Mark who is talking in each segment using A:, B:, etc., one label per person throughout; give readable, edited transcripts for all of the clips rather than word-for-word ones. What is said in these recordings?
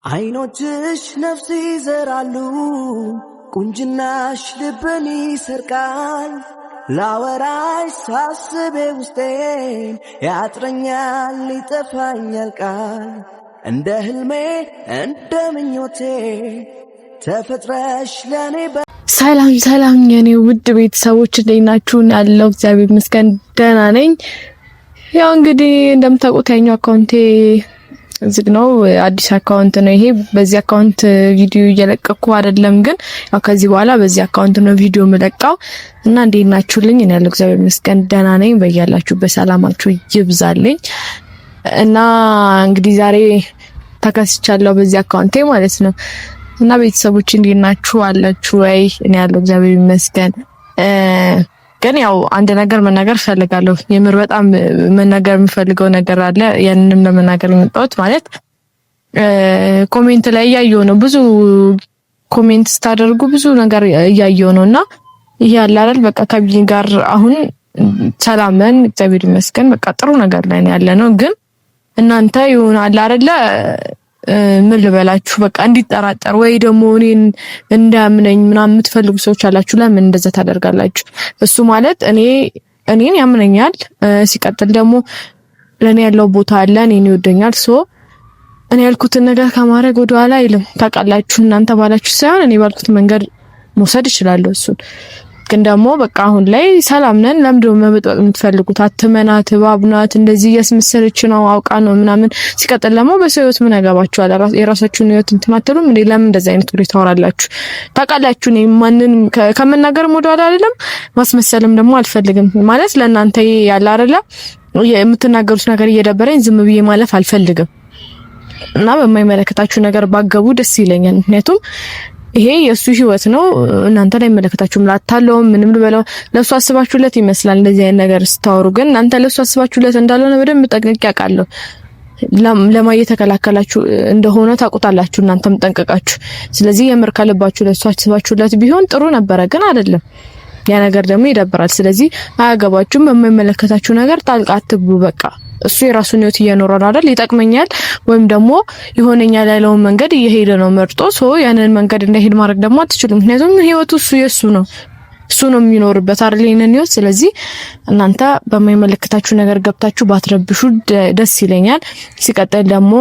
A: አይኖችሽ ነፍስ ይዘራሉ ቁንጅናሽ ልብን ይሰርቃል ላወራሽ ሳስቤ ውስጤን ያጥረኛል ይጠፋኛል ቃል እንደ ህልሜ እንደ ምኞቴ ተፈጥረሽ ለኔ
B: ሰላም ሰላም የኔ ውድ ቤተሰቦች እንዴት ናችሁ? ያለው እግዚአብሔር ይመስገን ደህና ነኝ። ያው እንግዲህ እንደምታውቁት ያኛው አካውንቴ ዝግ ነው፣ አዲስ አካውንት ነው ይሄ። በዚህ አካውንት ቪዲዮ እየለቀኩ አይደለም፣ ግን ያው ከዚህ በኋላ በዚህ አካውንት ነው ቪዲዮ የምለቀው እና እንዴት ናችሁልኝ? እኔ ያለው እግዚአብሔር ይመስገን ደህና ነኝ። በያላችሁበት ሰላማችሁ ይብዛልኝ። እና እንግዲህ ዛሬ ተከስቻለሁ በዚህ አካውንቴ ማለት ነው። እና ቤተሰቦች እንዴት ናችሁ? አላችሁ ወይ? እኔ ያለው እግዚአብሔር ይመስገን። ግን ያው አንድ ነገር መናገር ፈልጋለሁ። የምር በጣም መናገር የምፈልገው ነገር አለ። ያንንም ለመናገር የመጣሁት ማለት ኮሜንት ላይ እያየሁ ነው፣ ብዙ ኮሜንት ስታደርጉ ብዙ ነገር እያየሁ ነውና ይሄ አለ አይደል፣ በቃ ከቢኝ ጋር አሁን ሰላም ነን እግዚአብሔር ይመስገን፣ በቃ ጥሩ ነገር ላይ ነው ያለነው። ግን እናንተ ይሆናል አይደለ ምን ልበላችሁ፣ በቃ እንዲጠራጠር ወይ ደግሞ እኔን እንዳምነኝ ምናምን የምትፈልጉ ሰዎች አላችሁ። ለምን እንደዛ ታደርጋላችሁ? እሱ ማለት እኔን ያምነኛል፣ ሲቀጥል ደግሞ ለኔ ያለው ቦታ አለ፣ እኔን ይወደኛል። እኔ ያልኩትን ነገር ከማድረግ ወደ ኋላ አይልም። ታውቃላችሁ፣ እናንተ ባላችሁ ሳይሆን እኔ ባልኩት መንገድ መውሰድ እችላለሁ እሱን። ግን ደግሞ በቃ አሁን ላይ ሰላም ነን። ለምንድነው መበጥበጥ የምትፈልጉት? አትመናት፣ ባብናት፣ እንደዚህ እያስመሰለች ነው አውቃ ነው ምናምን። ሲቀጥል ደግሞ በሰው ህይወት ምን ያገባችኋል? የራሳችሁን ህይወት እንትን አትሉም እንዴ? ለምን እንደዛ አይነት ወሬ ታወራላችሁ? ታውቃላችሁ እኔ ማንንም ከመናገርም ወደ ኋላ አይደለም፣ ማስመሰልም ደግሞ አልፈልግም። ማለት ለእናንተ ያለ አይደለ የምትናገሩት ነገር እየደበረኝ ዝም ብዬ ማለፍ አልፈልግም እና በማይመለከታችሁ ነገር ባገቡ ደስ ይለኛል። ምክንያቱም ይሄ የሱ ህይወት ነው፣ እናንተ ላይ መለከታችሁም። ላታለው ምንም ልበለው ለሱ አስባችሁለት ይመስላል እንደዚህ አይነት ነገር ስታወሩ፣ ግን እናንተ ለሱ አስባችሁለት እንዳልሆነ በደንብ ጠንቅቄ አውቃለሁ። ለማየት ተከላከላችሁ እንደሆነ ታውቁታላችሁ፣ እናንተም ጠንቅቃችሁ። ስለዚህ የምር ከልባችሁ ለሱ አስባችሁለት ቢሆን ጥሩ ነበረ፣ ግን አይደለም። ያ ነገር ደግሞ ይደብራል። ስለዚህ አያገባችሁም። በማይመለከታችሁ ነገር ጣልቃ አትግቡ። በቃ እሱ የራሱን ህይወት እየኖረ ነው አይደል? ይጠቅመኛል ወይም ደግሞ ይሆነኛል ያለውን መንገድ እየሄደ ነው መርጦ። ያንን መንገድ እንዳይሄድ ማድረግ ደግሞ አትችሉም። ምክንያቱም ህይወቱ የሱ ነው፣ እሱ ነው የሚኖርበት አይደል ይሄንን ህይወት። ስለዚህ እናንተ በማይመለከታችሁ ነገር ገብታችሁ ባትረብሹ ደስ ይለኛል። ሲቀጥል ደግሞ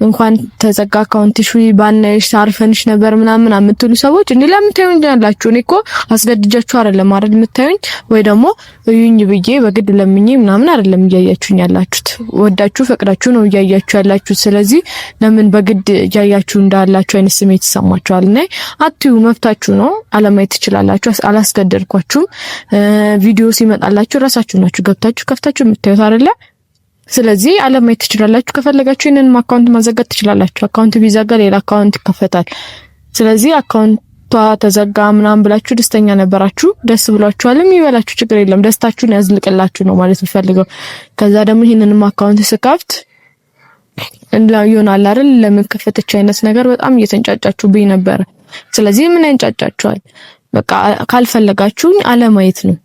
B: እንኳን ተዘጋ አካውንትሽ ባነሽ አርፈንሽ ነበር ምናምን የምትሉ ሰዎች እንዴ ለምን ታዩኛላችሁ? እኔ እኮ አስገድጃችሁ አይደለም አይደል የምታዩኝ፣ ወይ ደግሞ እዩኝ ብዬ በግድ ለምኜ ምናምን አይደለም እያያችሁኝ ያላችሁት። ወዳችሁ ፈቅዳችሁ ነው እያያችሁ ያላችሁት። ስለዚህ ለምን በግድ እያያችሁ እንዳላችሁ አይነት ስሜት ይሰማችኋል? እና አትዩ፣ መብታችሁ ነው። አለማየት ትችላላችሁ፣ አላስገደድኳችሁም። ቪዲዮ ሲመጣላችሁ ራሳችሁ ናችሁ ገብታችሁ ከፍታችሁ የምታዩት አይደለ? ስለዚህ አለማየት ትችላላችሁ። ከፈለጋችሁ ይሄንን አካውንት ማዘጋት ትችላላችሁ። አካውንት ቢዘጋ ሌላ አካውንት ይከፈታል። ስለዚህ አካውንቷ ተዘጋ ምናምን ብላችሁ ደስተኛ ነበራችሁ፣ ደስ ብሏችኋልም ይበላችሁ፣ ችግር የለም። ደስታችሁን ያዝልቅላችሁ ነው ማለት ፈልገው። ከዛ ደግሞ ይሄንንም አካውንት ስከፍት ይሆናል አይደል ለምን ከፈተች አይነት ነገር በጣም እየተንጫጫችሁብኝ ነበር። ስለዚህ ምን ያንጫጫችኋል? በቃ ካልፈለጋችሁኝ አለማየት ነው።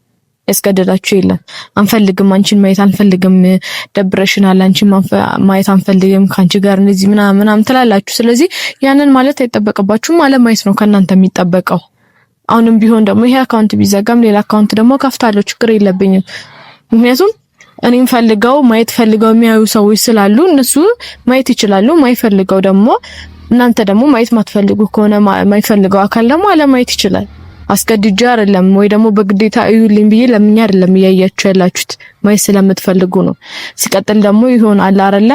B: ያስገደዳችሁ የለም። አንፈልግም፣ አንቺን ማየት አንፈልግም፣ ደብረሽናል፣ አንቺን ማየት አንፈልግም፣ ካንቺ ጋር እንደዚህ ምናምን ትላላችሁ። ስለዚህ ያንን ማለት አይጠበቅባችሁም፣ አለማየት ነው ከናንተ የሚጠበቀው። አሁንም ቢሆን ደግሞ ይሄ አካውንት ቢዘጋም ሌላ አካውንት ደግሞ ከፍታለሁ፣ ችግር የለብኝም። ምክንያቱም እኔም ፈልገው ማየት ፈልገው የሚያዩ ሰዎች ስላሉ እነሱ ማየት ይችላሉ። ማይፈልገው ደግሞ እናንተ ደግሞ ማየት ማትፈልጉ ከሆነ ማይፈልገው አካል ደግሞ አለማየት ይችላል። አስገድጄ አይደለም ወይ ደግሞ በግዴታ እዩልኝ ብዬ ለምን አይደለም እያያችሁ ያላችሁት፣ ማየት ስለምትፈልጉ ነው። ሲቀጥል ደግሞ ይሆናል አይደለ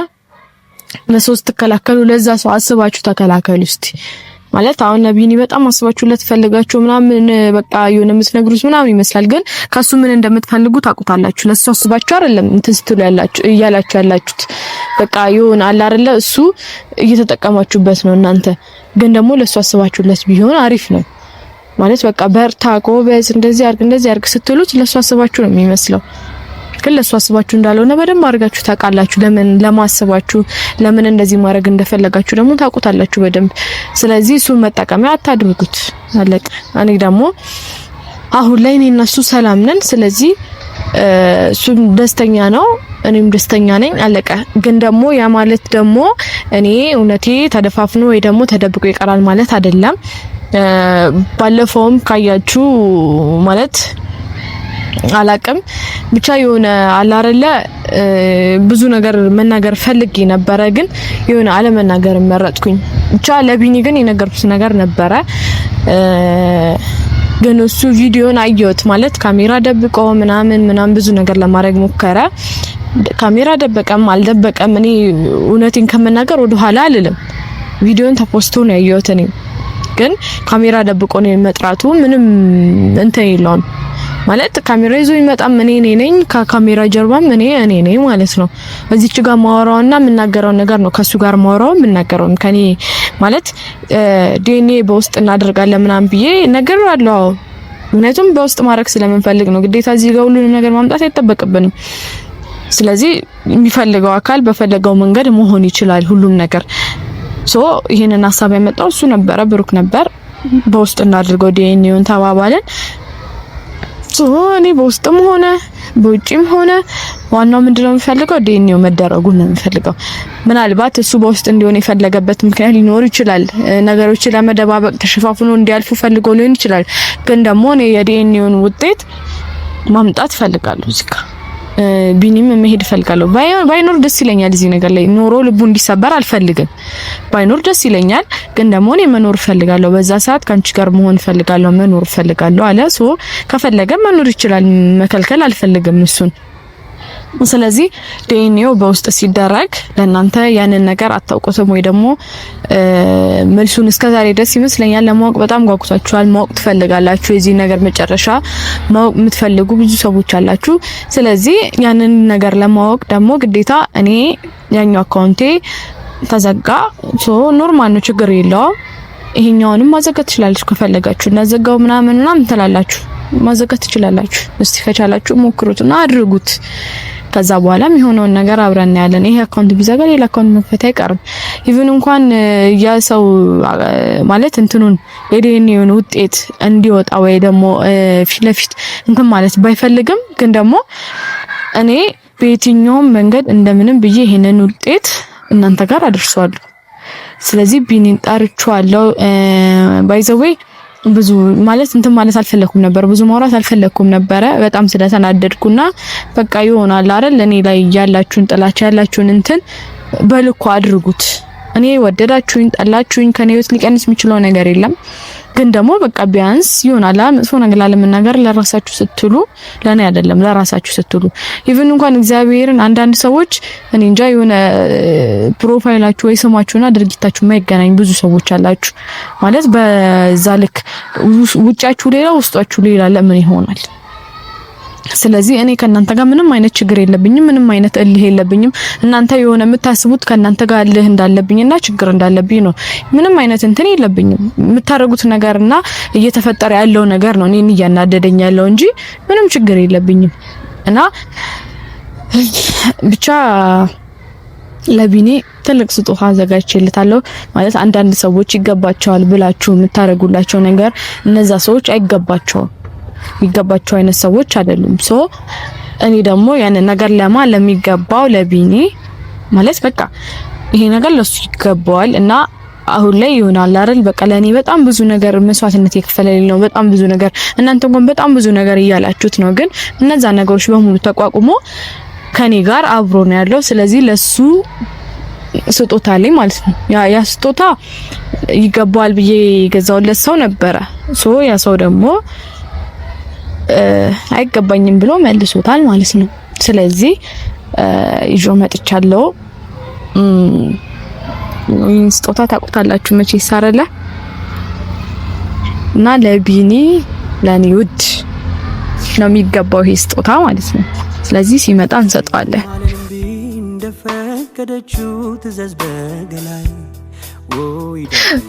B: ለሶስት ተከላከሉ፣ ለዛ ሰው አስባችሁ ተከላከሉ እስቲ። ማለት አሁን ነብይኒ በጣም አስባችሁለት ፈልጋችሁ ምናምን በቃ የሆነ የምትነግሩት ምናምን ይመስላል፣ ግን ከሱ ምን እንደምትፈልጉ ታውቁታላችሁ። ለሱ አስባችሁ አይደለም እንትን ስትሉ እያላችሁ ያላችሁት። በቃ ይሆናል አይደለ እሱ እየተጠቀማችሁበት ነው እናንተ። ግን ደግሞ ለሱ አስባችሁለት ቢሆን አሪፍ ነው ማለት በቃ በርታ፣ ጎበዝ፣ እንደዚህ አርግ ስትሉት ለሱ አስባችሁ ነው የሚመስለው። ግን ለሱ አስባችሁ እንዳልሆነ በደንብ አድርጋችሁ ታውቃላችሁ። ለማስባችሁ ለምን እንደዚህ ማድረግ እንደፈለጋችሁ ደግሞ ታውቁታላችሁ በደንብ። ስለዚህ እሱን መጠቀሚያ አታድርጉት። አለቀ። እኔ ደግሞ አሁን ላይ እኔ እና እሱ ሰላም ነን። ስለዚህ እሱም ደስተኛ ነው እኔም ደስተኛ ነኝ አለቀ። ግን ደግሞ ያ ማለት ደግሞ እኔ እውነቴ ተደፋፍኖ ወይ ደግሞ ተደብቆ ይቀራል ማለት አይደለም። ባለፈውም ካያችሁ ማለት አላቅም ብቻ የሆነ አላረለ ብዙ ነገር መናገር ፈልጌ ነበረ ግን የሆነ አለመናገር መረጥኩኝ። ብቻ ለቢኒ ግን የነገርኩት ነገር ነበረ። ግን እሱ ቪዲዮን አየሁት ማለት ካሜራ ደብቆ ምናምን ብዙ ነገር ለማድረግ ሞከረ። ካሜራ ደበቀም አልደበቀም እኔ እውነቴን ከመናገር ወደ ኋላ አልልም። ቪዲዮን ተፖስቶ ነው ያየሁት። እኔ ግን ካሜራ ደብቆ ነው መጥራቱ ምንም እንትን የለውም ማለት ካሜራ ይዞ ይመጣም እኔ ነኝ ከካሜራ ጀርባም እኔ ነኝ ማለት ነው። እዚች ጋር ማወራውና የምናገረው ነገር ነው ከሱ ጋር ማወራው የምናገረው ከኔ ማለት ዲኤንኤ በውስጥ እናደርጋለን ምናምን ብዬ ነገር አለው። ምክንያቱም በውስጥ ማድረግ ስለምንፈልግ ነው ግዴታ እዚህ ጋር ሁሉ ነገር ማምጣት አይጠበቅብንም። ስለዚህ የሚፈልገው አካል በፈለገው መንገድ መሆን ይችላል ሁሉም ነገር። ይሄንን ሐሳብ ያመጣው እሱ ነበረ ብሩክ ነበር። በውስጥ እናድርገው ዲኤንኤውን ተባባልን። እኔ በውስጥም ሆነ በውጭም ሆነ ዋናው ምንድነው የሚፈልገው ዲኤንኤው መደረጉ ነው የሚፈልገው። ምናልባት እሱ በውስጥ እንዲሆን የፈለገበት ምክንያት ሊኖር ይችላል። ነገሮችን ለመደባበቅ ተሸፋፍኖ እንዲያልፉ ፈልጎ ሊሆን ይችላል። ግን ደግሞ እኔ የዲኤንኤውን ውጤት ማምጣት ፈልጋለሁ እዚህ ጋር ቢኒም መሄድ ፈልጋለሁ። ባይኖር ደስ ይለኛል እዚህ ነገር ላይ ኖሮ ልቡ እንዲሰበር አልፈልግም። ባይኖር ደስ ይለኛል ግን ደግሞ እኔ መኖር ፈልጋለሁ። በዛ ሰዓት ካንቺ ጋር መሆን ፈልጋለሁ መኖር ፈልጋለሁ አለ። ከፈለገ መኖር ይችላል መከልከል አልፈልግም እሱን። ስለዚህ ዲኤንኤው በውስጥ ሲደረግ ለእናንተ ያንን ነገር አታውቁትም ወይ ደግሞ መልሱን እስከዛሬ ድረስ ይመስለኛል ለማወቅ በጣም ጓጉታችኋል። ማወቅ ትፈልጋላችሁ። የዚህ ነገር መጨረሻ ማወቅ የምትፈልጉ ብዙ ሰዎች አላችሁ። ስለዚህ ያንን ነገር ለማወቅ ደግሞ ግዴታ እኔ ያኛው አካውንቴ ተዘጋ ኖርማል ነው ችግር የለውም። ይሄኛውንም ማዘጋት ትችላላችሁ ከፈለጋችሁ እናዘጋው ምናምን ትላላችሁ ማዘጋት ትችላላችሁ። እስቲ ከቻላችሁ ሞክሩትና አድርጉት። ከዛ በኋላ የሚሆነውን ነገር አብረን ያለን። ይሄ አካውንት ቢዘጋ ሌላ አካውንት መክፈት አይቀርም። ኢቭን እንኳን ያ ሰው ማለት እንትኑን የዲኤንኤውን ውጤት እንዲወጣ ወይ ደግሞ ፊት ለፊት እንትን ማለት ባይፈልግም ግን ደግሞ እኔ በየትኛውም መንገድ እንደምንም ብዬ ይሄንን ውጤት እናንተ ጋር አድርሷለሁ። ስለዚህ ቢኒን ጠርቻለሁ። ባይ ዘ ዌይ ብዙ ማለት እንትን ማለት አልፈለኩም ነበር። ብዙ ማውራት አልፈለኩም ነበር በጣም ስለተናደድኩና በቃ ይሆናል አይደል እኔ ላይ ያላችሁን ጥላቻ ያላችሁን እንትን በልኩ አድርጉት። እኔ ወደዳችሁኝ ጠላችሁኝ ከኔ ህይወት ሊቀንስ የሚችለው ነገር የለም። ግን ደግሞ በቃ ቢያንስ ይሆናል መጥፎ ነገር ላለመናገር ለራሳችሁ ስትሉ ለኔ አይደለም ለራሳችሁ ስትሉ ኢቭን እንኳን እግዚአብሔርን አንዳንድ ሰዎች እኔ እንጃ የሆነ ፕሮፋይላችሁ ወይ ስማችሁና ድርጊታችሁ የማይገናኝ ብዙ ሰዎች አላችሁ ማለት በዛ ልክ ውጫችሁ ሌላ ውስጣችሁ ሌላ ለምን ይሆናል? ስለዚህ እኔ ከናንተ ጋር ምንም አይነት ችግር የለብኝም። ምንም አይነት እልህ የለብኝም። እናንተ የሆነ የምታስቡት ከናንተ ጋር እልህ እንዳለብኝና ችግር እንዳለብኝ ነው። ምንም አይነት እንትን የለብኝም። የምታረጉት ነገርና እየተፈጠረ ያለው ነገር ነው እኔን እያናደደኝ ያለው እንጂ ምንም ችግር የለብኝም። እና ብቻ ለቢኒ ትልቅ ስጦታ አዘጋጅቼለታለሁ። ማለት አንዳንድ ሰዎች ይገባቸዋል ብላችሁ የምታረጉላቸው ነገር እነዛ ሰዎች አይገባቸውም። የሚገባቸው አይነት ሰዎች አይደሉም። እኔ ደግሞ ያን ነገር ለሚገባው ለቢኒ ማለት በቃ ይሄ ነገር ለሱ ይገባዋል እና አሁን ላይ ይሆናል አይደል በቃ ለኔ በጣም ብዙ ነገር መስዋዕትነት የከፈለልኝ ነው። በጣም ብዙ ነገር እናንተ እንኳን በጣም ብዙ ነገር እያላችሁት ነው። ግን እነዛ ነገሮች በሙሉ ተቋቁሞ ከኔ ጋር አብሮ ነው ያለው። ስለዚህ ለሱ ስጦታ ላይ ማለት ነው ያ ስጦታ ይገባዋል ብዬ ገዛውለት ሰው ነበረ። ያ ሰው ደግሞ አይገባኝም ብሎ መልሶታል ማለት ነው። ስለዚህ ይዞ መጥቻለሁ። ስጦታ ታውቁታላችሁ መቼ ይሳረለ እና ለቢኒ ለኔ ውድ ነው የሚገባው ይሄ ስጦታ ማለት ነው። ስለዚህ ሲመጣ እንሰጠዋለን።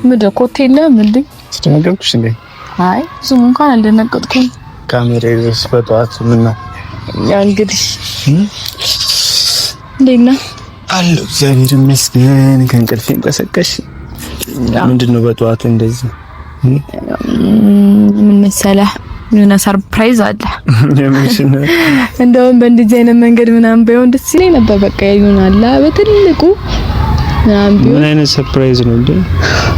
B: ምንድን ኮቴ የለም እንዴ?
C: ስትነገርኩሽ እንዴ?
B: አይ ብዙም እንኳን አልደነገጥኩም።
C: ካሜራ ይዘሽ በጠዋት ምን ነው
B: ያ እንግዲህ እንዴት ነህ?
C: አለሁ እግዚአብሔር ይመስገን። ከእንቅልፌ ቀሰቀሽ ምንድነው በጠዋት እንደዚህ?
B: ምን መሰለህ የሆነ ሰርፕራይዝ አለ። እንደውም በእንደዚህ አይነት መንገድ ምናምን ባይሆን ደስ ይለኝ ነበር። በቃ ይሆናል በትልቁ
C: ምን አይነት ሰርፕራይዝ ነው እንዴ?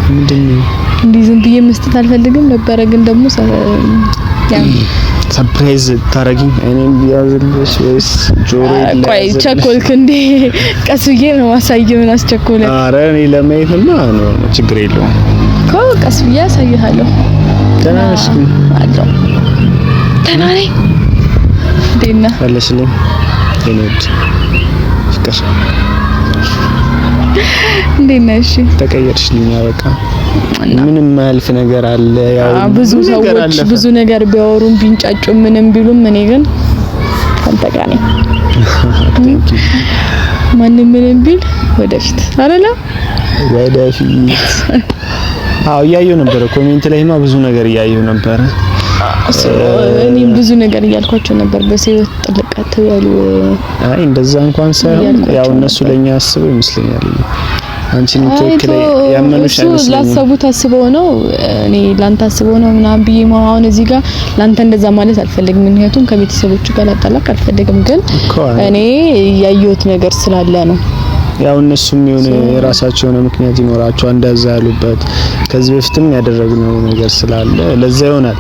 C: ምንድነው?
B: እንዲህ ዝም ብዬ መስጠት አልፈልግም ነበር፣ ግን ደግሞ
C: ሰርፕራይዝ ታረጊኝ እኔም ቢያዝልሽ ወይስ ጆሮ ይላል?
B: ቆይ ቸኮልክ እንዴ? ቀስ ብዬ ነው ማሳየው። ምን አስቸኮለ?
C: ኧረ እኔ ለማየትማ ነው ችግር የለውም
B: እኮ ቀስ ብዬ አሳይሃለሁ።
C: ደህና ነሽ?
B: አለሁ ደህና ነኝ። ደህና
C: አለሽልኝ? የኔት ፍቅር
B: እንዴት ነሽ?
C: ተቀየርሽልኝ። በቃ ምንም ማልፍ ነገር አለ። ያው
B: ብዙ ሰዎች ብዙ ነገር ቢያወሩም ቢንጫጩ ምንም ቢሉም እኔ ግን አንተ ጋር ነኝ። ማንም ምንም ቢል ወደፊት አይደለ?
C: ወደፊት። አዎ እያየሁ ነበር ኮሜንት ላይማ ብዙ ነገር እያየሁ ነበር።
B: እኔም ብዙ ነገር እያልኳቸው ነበር። በሰይወት ጥልቀት ያሉ
C: አይ እንደዛ እንኳን ሳይሆን ያው እነሱ ለኛ አስበው ይመስለኛል። አንቺን ተወክለ ያመኑሽ አይመስልም።
B: ላሰቡት አስበው ነው፣ እኔ ላንተ አስበው ነው ምናምን ብዬ አሁን እዚህ ጋር ላንተ እንደዛ ማለት አልፈልግም። ምክንያቱም ከቤተሰቦቹ ጋር ላጣላቅ አልፈልግም። ግን እኔ ያየሁት ነገር ስላለ ነው።
C: ያው እነሱም የሆነ የራሳቸው የሆነ ምክንያት ይኖራቸዋል እንደዛ ያሉበት። ከዚህ በፊትም ያደረግነው ነገር ስላለ ለዛ ይሆናል።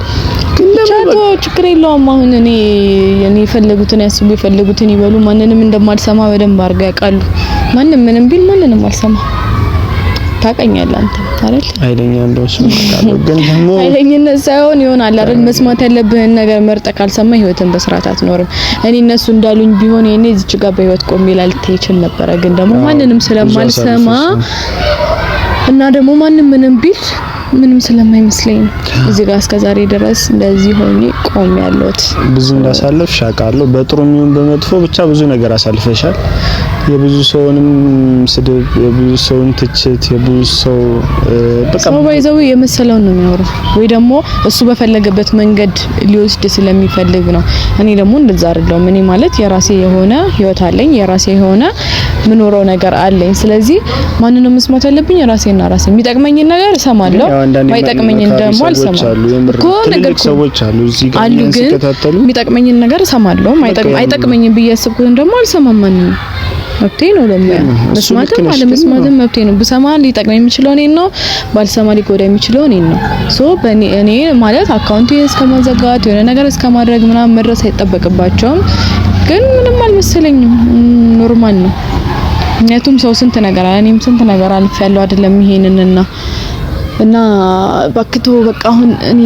C: ግን ደግሞ
B: ችግር የለውም። አሁን እኔ የፈለጉትን ያስቡ፣ የፈለጉትን ይበሉ። ማንንም እንደማልሰማ በደንብ አድርገው ያውቃሉ። ማንንም ምንም ቢል ማንንም አልሰማ። ታውቀኛለህ አንተ አይደል?
C: ኃይለኛ እንደውስ ማለት ግን ደግሞ
B: ኃይለኝነት ሳይሆን ይሆናል አይደል? መስማት ያለብህን ነገር መርጠህ ካልሰማ ህይወትን በስርዓት አትኖርም። እኔ እነሱ እንዳሉኝ ቢሆን እኔ እዚች ጋር በህይወት ቆሜ ላልተይ ይችል ነበር። ግን ደግሞ ማንንም ስለማልሰማ እና ደግሞ ማንንም ምንም ቢል ምንም ስለማይመስለኝ ነው እዚህ ጋር እስከዛሬ ድረስ እንደዚህ ሆኜ ቆሜ ያለሁት።
C: ብዙ እንዳሳለፍሽ አውቃለሁ። በጥሩም ይሁን በመጥፎ ብቻ ብዙ ነገር አሳልፈሻል። የብዙ ሰውንም ስድብ፣ የብዙ ሰውን ትችት፣ የብዙ ሰው በቃ
B: ሰው ባይዘው የመሰለውን ነው የሚያወራው፣ ወይ ደግሞ እሱ በፈለገበት መንገድ ሊወስድ ስለሚፈልግ ነው። እኔ ደግሞ እንደዛ አይደለም። እኔ ማለት የራሴ የሆነ ህይወት አለኝ፣ የራሴ የሆነ ምኖረው ነገር አለኝ። ስለዚህ ማንንም መስማት ያለብኝ ራሴና ራሴ። የሚጠቅመኝን ነገር እሰማለሁ፣ ማይጠቅመኝን ደግሞ አልሰማም።
C: ትልቅ ሰዎች አሉ እዚህ ጋር ሲከታተሉ
B: የሚጠቅመኝን ነገር እሰማለሁ፣ አይጠቅመኝን ብዬ ያስብኩትን ደግሞ አልሰማም። ማንንም መብቴ ነው ደግሞ መስማትም አለመስማትም መብቴ ነው። ብሰማ ሊጠቅመኝ የሚችለው እኔን ነው፣ ባልሰማ ሊጎዳ የሚችለው እኔን ነው። እኔ ማለት አካውንቴን እስከማዘጋት የሆነ ነገር እስከማድረግ ምናምን መድረስ አይጠበቅባቸውም። ግን ምንም አልመሰለኝም፣ ኖርማል ነው። ምክንያቱም ሰው ስንት ነገር አለ፣ እኔም ስንት ነገር አልፌያለሁ አይደለም ይሄንንና እና ባክቶ በቃ አሁን እኔ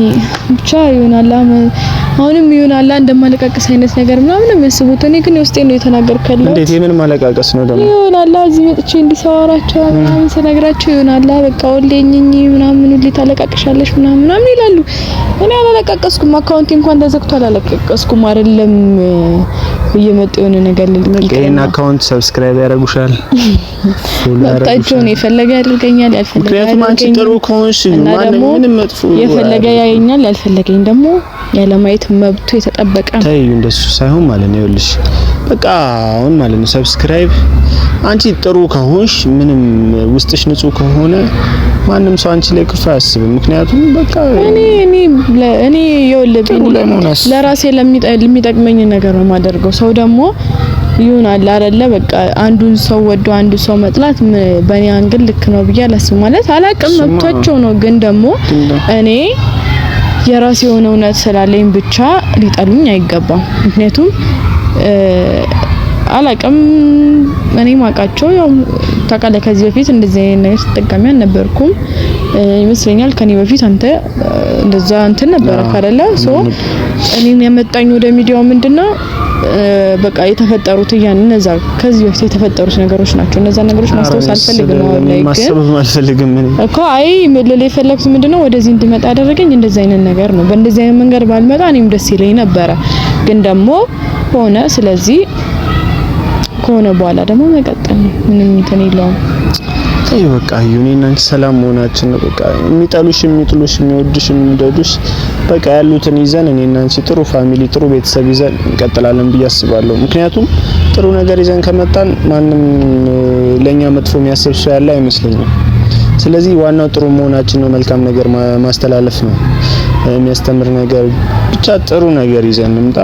B: ብቻ ይሆናል አሁንም ይሆናል እንደማለቃቀስ አይነት ነገር ምናምን የሚያስቡት። እኔ ግን ውስጤን ነው የተናገርኩት።
C: እንዴት የምን ማለቃቀስ ነው ደግሞ?
B: ይሆናል እዚህ መጥቼ እንዲሰዋራቸው ምናምን ስነግራቸው ይሆናል በቃ ወልኝኝ ምናምን ሁሌ ታለቃቀሻለሽ ምናምን ይላሉ። እኔ አላለቃቀስኩም። አካውንቴ እንኳን ተዘግቶ አላለቃቀስኩም አይደለም እየመጡ የሆነ ነገር
C: ልልቀይና አካውንት ሰብስክራይብ ያደርጉሻል።
B: ታጭውን የፈለገ ያደርገኛል፣ ያልፈለገ
C: ምክንያቱም አንቺ ጥሩ ከሆንሽ ማንንም ምንም መጥፎ
B: የፈለገ ያየኛል፣ ያልፈለገኝ ደግሞ ያለማየት መብቱ የተጠበቀ ነው።
C: ተይው እንደሱ ሳይሆን ማለት ነው። ይኸውልሽ በቃ አሁን ማለት ነው ሰብስክራይብ አንቺ ጥሩ ከሆንሽ ምንም ውስጥሽ ንጹህ ከሆነ ማንም ሰው አንቺ ላይ ክፉ አያስብም። ምክንያቱም በቃ
B: እኔ ይኸውልህ ለራሴ ለሚጠቅመኝ ነገር ነው የማደርገው። ሰው ደግሞ ይሆናል አይደለ በቃ አንዱን ሰው ወዶ አንዱ ሰው መጥላት በእኔ አንግል ልክ ነው ብዬ አላስብም። ማለት አላቅም መብታቸው ነው። ግን ደግሞ እኔ የራሴ የሆነ እውነት ስላለኝ ብቻ ሊጠሉኝ አይገባም። ምክንያቱም አላቅም እኔ ማቃቸው ያው ታውቃለህ ከዚህ በፊት እንደዚህ አይነት ነገር ተጠቃሚ አልነበርኩም ይመስለኛል። ከኔ በፊት አንተ እንደዛ እንትን ነበር አይደለ? እኔን ያመጣኝ ወደ ሚዲያው ምንድነው በቃ የተፈጠሩት እነዛ ከዚህ በፊት የተፈጠሩት ነገሮች ናቸው። እነዛ ነገሮች ማስታወስ አልፈልግም ነው ላይ ግን
C: ማሰብ አልፈልግም እኮ
B: አይ ምልል የፈለኩት ምንድነው ወደዚህ እንድመጣ ያደረገኝ እንደዛ አይነት ነገር ነው። በእንደዚህ አይነት መንገድ ባልመጣ እኔም ደስ ይለኝ ነበረ። ግን ደግሞ ሆነ። ስለዚህ ከሆነ በኋላ ደግሞ መቀጠል ነው። ምንም እንትን የለውም።
C: ተይ በቃ እኔና አንቺ ሰላም መሆናችን ነው። በቃ የሚጠሉሽ፣ የሚጥሉሽ፣ የሚወድሽ፣ የሚወደዱሽ በቃ ያሉትን ይዘን እኔና አንቺ ጥሩ ፋሚሊ፣ ጥሩ ቤተሰብ ይዘን እንቀጥላለን ብዬ አስባለሁ። ምክንያቱም ጥሩ ነገር ይዘን ከመጣን ማንም ለኛ መጥፎ የሚያስብ ሰው ያለ አይመስለኝም። ስለዚህ ዋናው ጥሩ መሆናችን ነው፣ መልካም ነገር ማስተላለፍ ነው። የሚያስተምር ነገር ብቻ ጥሩ ነገር ይዘን እንምጣ።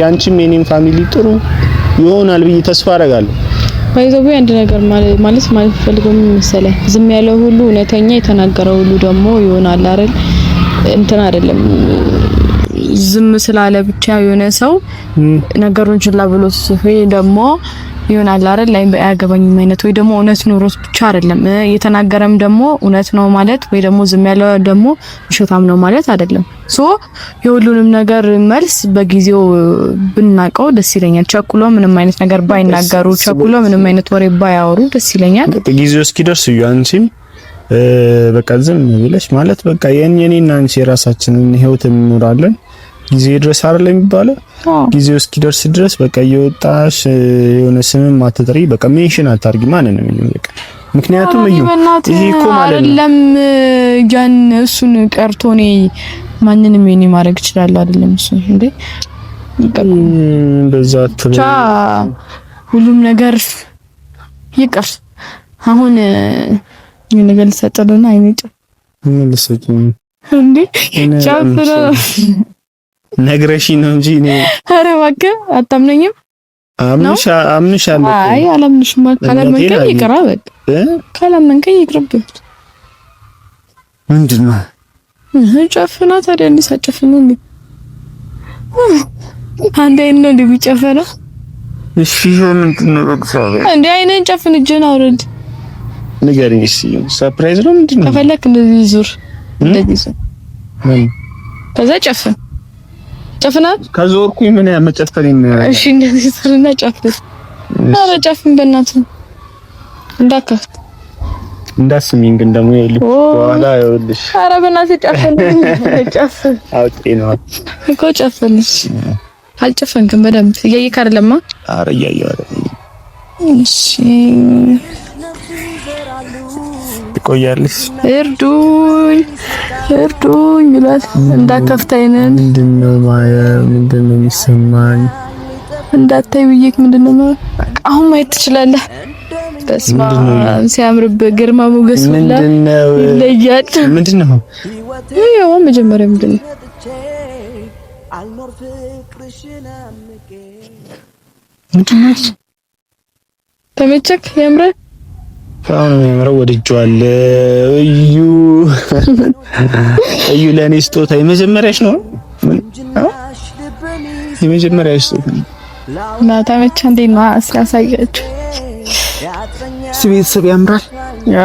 C: ያንቺም የኔም ፋሚሊ ጥሩ ይሆናል ብዬ ተስፋ አደርጋለሁ።
B: ባይዘው አንድ ነገር ማለት ፈልገው መሰለህ፣ ዝም ያለው ሁሉ እውነተኛ፣ የተናገረው ሁሉ ደግሞ ይሆናል አይደል? እንትን አይደለም ዝም ስላለ ብቻ የሆነ ሰው ነገሩን ችላ ብሎ ሲፈይ ደግሞ ይሆናል አይደል? ላይ አያገባኝም አይነት ወይ ደግሞ እውነት ኖሮስ ብቻ አይደለም የተናገረም ደግሞ እውነት ነው ማለት ወይ ደግሞ ዝም ያለው ደግሞ ውሸታም ነው ማለት አይደለም። ሶ የሁሉንም ነገር መልስ በጊዜው ብናቀው ደስ ይለኛል። ቸኩሎ ምንም አይነት ነገር ባይናገሩ፣ ቸኩሎ ምንም አይነት ወሬ ባያወሩ ደስ ይለኛል።
C: ጊዜው እስኪደርስ ያንቺም በቃ ዝም ብለሽ ማለት በቃ የኔና አንቺ የራሳችንን ህይወት እንኖራለን። ጊዜ ድረስ አይደለም የሚባለው። ጊዜው እስኪደርስ ድረስ በቃ እየወጣሽ የሆነ ስምም አትጥሪ፣ በቃ ሜንሽን አታርጊ ማንንም በቃ። ምክንያቱም ይሄ እኮ ማለት አይደለም ያን
B: እሱን ቀርቶ እኔ ማንንም የኔ ማድረግ እችላለሁ አይደለም እሱ እንዴ
C: በዛ
B: ብቻ ሁሉም ነገር ይቅር። አሁን ነገር ልሰጥልና አይነጭ
C: ምን ልሰጥኝ
B: እንዴ ቻፍራ
C: ነግረሽ ነው እንጂ እኔ
B: ኧረ እባክህ አታምነኝም?
C: አምንሻለሁ።
B: አይ አላምንሽም። ካላመንከኝ ይቅር በቃ ካላመንከኝ ይቅርብህ።
C: ምንድነው
B: ጨፍና ታዲያ እንዴ ሳጨፍና እንዴ አንዴ ነው እንዴ ቢጨፈና?
C: እሺ ምንድነው በቃ
B: እንዴ አይነን ጨፍን፣ እጅን አውርድ።
C: ንገሪኝ እሺ። ሰርፕራይዝ ነው ምንድነው?
B: ከፈለክ እንደዚህ ዙር፣ እንደዚህ ዙር። ከዛ ጨፍን ጨፍና
C: ከዞርኩኝ ምን ያመጨፈረኝ ነው?
B: እሺ እንደዚህ ዙርና ጨፍን። ኧረ ጨፍን በእናትህ እንዳከፍት
C: እንዳስሚኝ ግን ደግሞ ይልቅ በኋላ ይኸውልሽ።
B: ኧረ በእናትህ ጨፍን ጨፍን።
C: አውቄ ነው
B: እኮ ጨፍን። አልጨፈንክም በደንብ እያየክ አይደለማ?
C: ኧረ እያየሁ አይደለም።
B: እሺ
C: ትቆያለሽ።
B: እርዱኝ እርዱኝ ይላል። እንዳከፍታይነን
C: ምንድነው ምንድነው የሚሰማኝ?
B: እንዳታይ ብዬሽ ምንድነው አሁን ማየት ትችላለህ። በስመ አብ ሲያምርብህ ግርማ ሞገስ
C: ምንድነው
B: ይለያል።
C: ምንድነው
B: ይሄው መጀመሪያ ምንድነው
C: ምንድነው
B: ተመቸክ? ያምራል።
C: አሁን የሚያምረው ወድጄዋለሁ። እዩ ለኔ ስጦታ የመጀመሪያሽ ነው። የመጀመሪያሽ ስጦታ
B: እና ተመቸህ እንዴ? ነው አሳያችሁ።
C: ቤተሰብ ያምራል።
B: ያ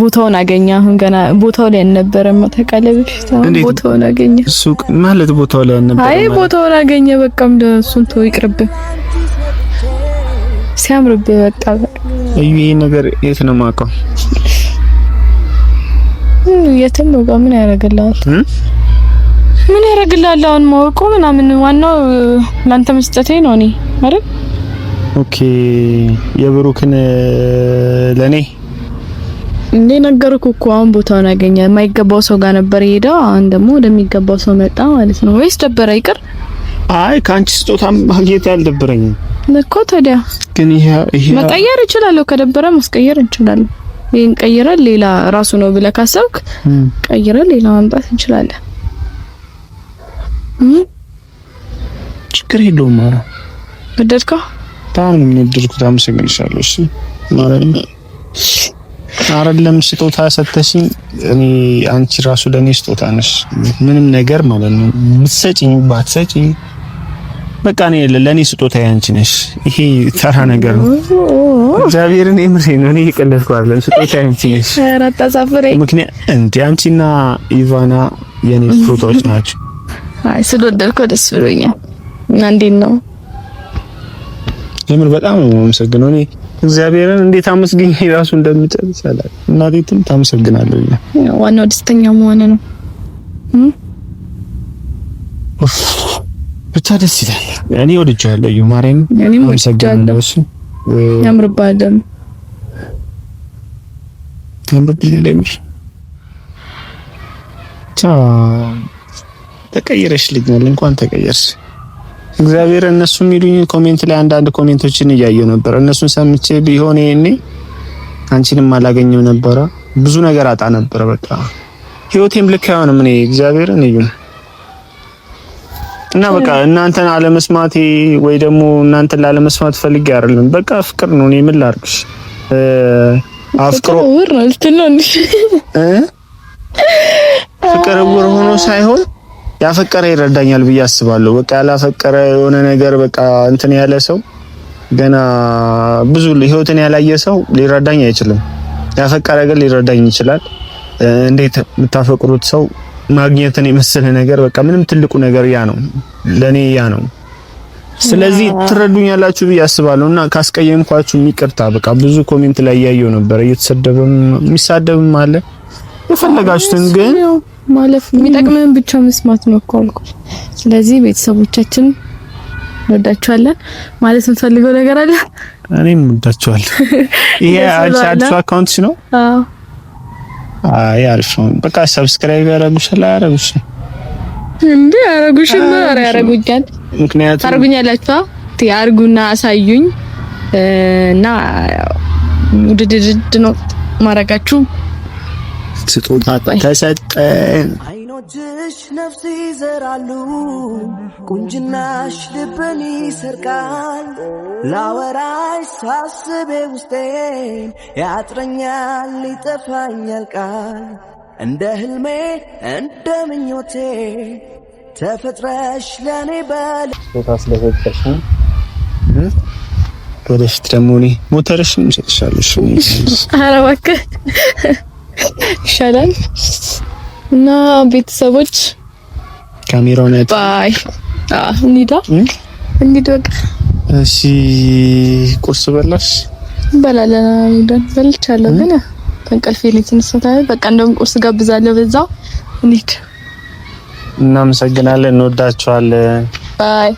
B: ቦታውን አገኘ። አሁን ገና ቦታው ላይ አልነበረም። ተቀለብሽ ቦታውን አገኘ።
C: ሱቅ ማለት ቦታው ላይ አልነበረም።
B: አይ ቦታውን አገኘ። በቃም እሱን ተው ይቅርብህ። ሲያምርብህ በቃ
C: እዩ ይሄ ነገር የት ነው የማውቀው?
B: የትም ነው ምን ያደርግልሃል? ምን ያደርግልሃል? አሁን ማወቁ ምናምን ዋናው ላንተ መስጠቴ ነው እኔ አይደል?
C: ኦኬ የብሩክን ለኔ
B: እንዴ ነገርኩ እኮ አሁን ቦታውን አገኘ። የማይገባው ሰው ጋር ነበር የሄደው። አሁን ደግሞ ወደሚገባው ሰው መጣ ማለት ነው። ወይስ ደበረ? ይቅር።
C: አይ ካንቺ ስጦታ ማግኘት ያልደበረኝ
B: እኮ ታዲያ
C: ግን ይሄ
B: መቀየር እችላለሁ። ከደበረ ማስቀየር እንችላለን። ይሄን ቀይረን ሌላ ራሱ ነው ብለህ ካሰብክ ቀይረን ሌላ ማምጣት እንችላለን።
C: ችግር የለውም። ኧረ
B: ወደድከው?
C: በጣም ነው የወደድኩት። አመሰግንሻለሁ። እሺ ማለት ነው አይደለም ስጦታ ሰተሽኝ እኔ አንቺ ራሱ ለኔ ስጦታ ነሽ። ምንም ነገር ማለት ነው ምትሰጪኝ ባትሰጪኝ በቃ እኔ ለኔ ስጦታ ያንቺ ነሽ። ይሄ ተራ ነገር ነው። እግዚአብሔርን የምሬ ነው። እኔ እየቀለድኩ አይደለም። ስጦታ ያንቺ ነሽ።
B: ኧረ አታሳፍረኝ።
C: ምክንያት እንዴ አንቺና ኢቫና የኔ ስጦታዎች ናቸው።
B: አይ ስለወደድኩ ደስ ብሎኛል። እና እንዴት ነው
C: የምር በጣም ነው የማመሰግነው። እኔ እግዚአብሔርን እንዴት አመስግኝ ራሱ እንደምጨርስ አላውቅም። እናቴም ታመሰግናለሁ።
B: ዋናው ደስተኛ መሆን ነው።
C: ብቻ ደስ ይላል። እኔ ወድጃለሁ። ማርያም አመሰግናለሁ። እሺ
B: ያምርባል።
C: ተቀየረሽልኛል። እንኳን ተቀየርሽ። እግዚአብሔር እነሱ የሚሉኝ ኮሜንት ላይ አንዳንድ ኮሜንቶችን እያየሁ ነበር። እነሱን ሰምቼ ቢሆን እኔ አንቺንም አላገኘው ነበረ። ብዙ ነገር አጣ ነበር። በቃ ህይወቴም ልክ አይሆንም። እኔ እግዚአብሔርን ይሁን እና በቃ እናንተን አለመስማቴ ወይ ደግሞ እናንተን ላለመስማት ፈልጌ አይደለም። በቃ ፍቅር ነው። እኔ ምን ላድርግሽ? አፍቅሮ
B: ውር ነው ልትነውንሽ
C: ፍቅር ውር ሆኖ ሳይሆን ያፈቀረ ይረዳኛል ብዬ አስባለሁ። በቃ ያላፈቀረ የሆነ ነገር በቃ እንትን ያለ ሰው ገና ብዙ ህይወትን ያላየ ሰው ሊረዳኝ አይችልም። ያፈቀረ ግን ሊረዳኝ ይችላል። እንዴት የምታፈቅሩት ሰው ማግኘትን የመሰለ ነገር በቃ ምንም ትልቁ ነገር ያ ነው ለኔ ያ ነው። ስለዚህ ትረዱኛላችሁ ብዬ አስባለሁና ካስቀየምኳችሁ ይቅርታ። በቃ ብዙ ኮሜንት ላይ ያየው ነበር እየተሰደበም የሚሳደብም አለ። የፈለጋችሁትን ግን
B: ማለፍ የሚጠቅመን ብቻ መስማት ነው እኮ አልኩ። ስለዚህ ቤተሰቦቻችን እንወዳችኋለን። ማለት የምፈልገው ነገር አለ።
C: እኔም እንወዳችኋለሁ። ይሄ አዲስ አካውንትሽ ነው? አዎ። አይ አሪፍ ነው። በቃ ሰብስክራይብ ያደርጉሻል አያደርጉሽም?
B: እንዴ ያደርጉሽም ነው ያደርጉኛል።
C: ምክንያቱም
B: ታርጉኛላችሁ። አርጉና አሳዩኝ እና ውድድድ ነው ማረጋችሁ።
C: ስጦታ ተሰጠን።
A: አይኖችሽ ነፍስ ይዘራሉ፣ ቁንጅናሽ ልብን ይሰርቃል። ላወራሽ ሳስቤ ውስጤን ያጥረኛል ይጠፋኛል ቃል። እንደ ህልሜ እንደ ምኞቴ ተፈጥረሽ ለኔ በል
C: ስጦታ ስለሰጠሽ ወደፊት ደግሞ እኔ ሞተርሽን እሰጥሻለሁ።
B: ኧረ እባክህ ይሻላል። እና ቤተሰቦች
C: ካሜራውን
B: ባይ እንሂድ በቃ።
C: እሺ ቁርስ በላሽ?
B: እንበላለን። አይደል በልቻለሁ፣ ግን እንቅልፌ ልትነሳታለህ። በቃ እንደውም ቁርስ ጋብዛለሁ በዛው እንሂድ።
C: እናመሰግናለን። እንወዳችኋለን።
B: ባይ